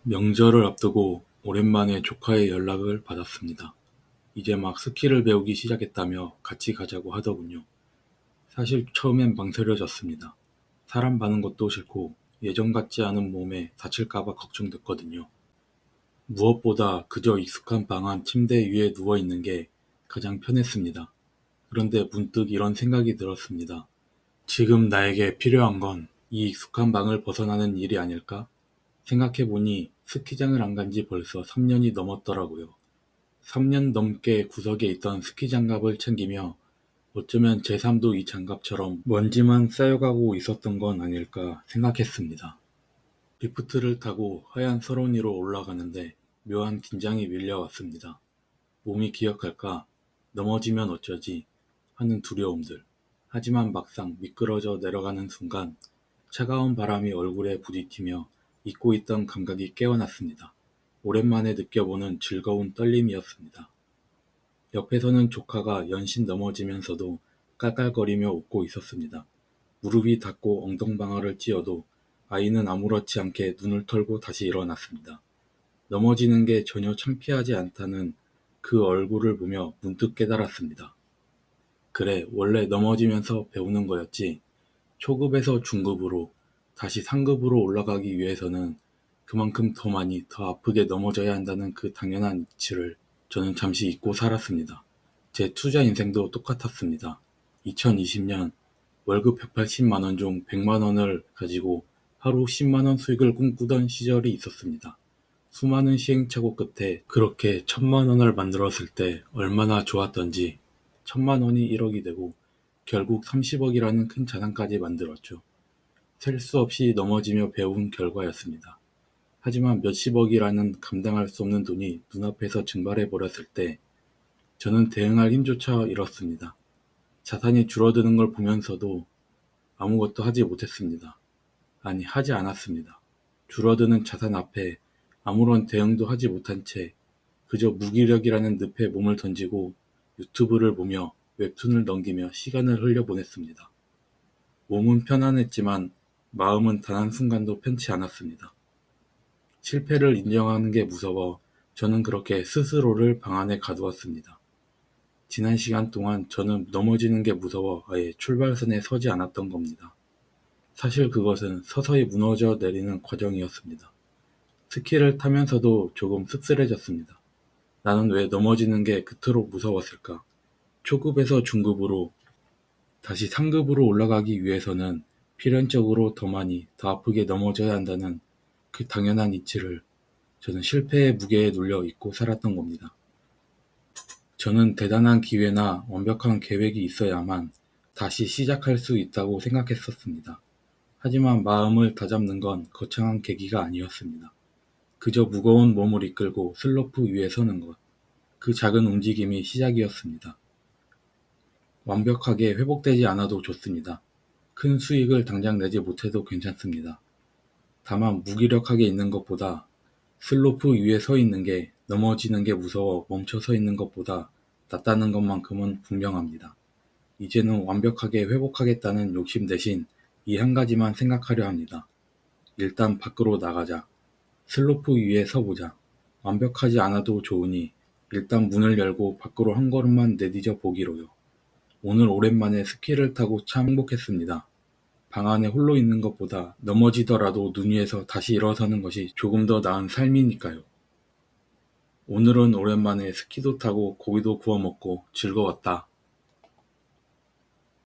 명절을 앞두고 오랜만에 조카의 연락을 받았습니다. 이제 막 스키를 배우기 시작했다며 같이 가자고 하더군요. 사실 처음엔 망설여졌습니다. 사람 많은 것도 싫고 예전 같지 않은 몸에 다칠까봐 걱정됐거든요. 무엇보다 그저 익숙한 방 안 침대 위에 누워 있는 게 가장 편했습니다. 그런데 문득 이런 생각이 들었습니다. 지금 나에게 필요한 건 이 익숙한 방을 벗어나는 일이 아닐까? 생각해보니 스키장을 안 간지 벌써 3년이 넘었더라고요. 3년 넘게 구석에 있던 스키 장갑을 챙기며 어쩌면 제 삶도 이 장갑처럼 먼지만 쌓여가고 있었던 건 아닐까 생각했습니다. 리프트를 타고 하얀 설원 위로 올라가는데 묘한 긴장이 밀려왔습니다. 몸이 기억할까? 넘어지면 어쩌지? 하는 두려움들. 하지만 막상 미끄러져 내려가는 순간 차가운 바람이 얼굴에 부딪히며 잊고 있던 감각이 깨어났습니다. 오랜만에 느껴보는 즐거운 떨림이었습니다. 옆에서는 조카가 연신 넘어지면서도 깔깔거리며 웃고 있었습니다. 무릎이 닿고 엉덩방아를 찧어도 아이는 아무렇지 않게 눈을 털고 다시 일어났습니다. 넘어지는 게 전혀 창피하지 않다는 그 얼굴을 보며 문득 깨달았습니다. 그래, 원래 넘어지면서 배우는 거였지. 초급에서 중급으로 다시 상급으로 올라가기 위해서는 그만큼 더 많이 더 아프게 넘어져야 한다는 그 당연한 이치를 저는 잠시 잊고 살았습니다. 제 투자 인생도 똑같았습니다. 2020년 월급 180만 원 중 100만 원을 가지고 하루 10만 원 수익을 꿈꾸던 시절이 있었습니다. 수많은 시행착오 끝에 그렇게 1000만 원을 만들었을 때 얼마나 좋았던지 1000만 원이 1억이 되고 결국 30억이라는 큰 자산까지 만들었죠. 셀 수 없이 넘어지며 배운 결과였습니다. 하지만 몇십억이라는 감당할 수 없는 돈이 눈앞에서 증발해 버렸을 때 저는 대응할 힘조차 잃었습니다. 자산이 줄어드는 걸 보면서도 아무것도 하지 못했습니다. 아니, 하지 않았습니다. 줄어드는 자산 앞에 아무런 대응도 하지 못한 채 그저 무기력이라는 늪에 몸을 던지고 유튜브를 보며 웹툰을 넘기며 시간을 흘려보냈습니다. 몸은 편안했지만 마음은 단 한순간도 편치 않았습니다. 실패를 인정하는 게 무서워 저는 그렇게 스스로를 방 안에 가두었습니다. 지난 시간 동안 저는 넘어지는 게 무서워 아예 출발선에 서지 않았던 겁니다. 사실 그것은 서서히 무너져 내리는 과정이었습니다. 스키를 타면서도 조금 씁쓸해졌습니다. 나는 왜 넘어지는 게 그토록 무서웠을까? 초급에서 중급으로 다시 상급으로 올라가기 위해서는 필연적으로 더 많이, 더 아프게 넘어져야 한다는 그 당연한 이치를 저는 실패의 무게에 눌려 잊고 살았던 겁니다. 저는 대단한 기회나 완벽한 계획이 있어야만 다시 시작할 수 있다고 생각했었습니다. 하지만 마음을 다잡는 건 거창한 계기가 아니었습니다. 그저 무거운 몸을 이끌고 슬로프 위에 서는 것, 그 작은 움직임이 시작이었습니다. 완벽하게 회복되지 않아도 좋습니다. 큰 수익을 당장 내지 못해도 괜찮습니다. 다만 무기력하게 있는 것보다 슬로프 위에 서 있는 게 넘어지는 게 무서워 멈춰 서 있는 것보다 낫다는 것만큼은 분명합니다. 이제는 완벽하게 회복하겠다는 욕심 대신 이 한 가지만 생각하려 합니다. 일단 밖으로 나가자. 슬로프 위에 서보자. 완벽하지 않아도 좋으니 일단 문을 열고 밖으로 한 걸음만 내디뎌 보기로요. 오늘 오랜만에 스키를 타고 참 행복했습니다. 방 안에 홀로 있는 것보다 넘어지더라도 눈 위에서 다시 일어서는 것이 조금 더 나은 삶이니까요. 오늘은 오랜만에 스키도 타고 고기도 구워 먹고 즐거웠다.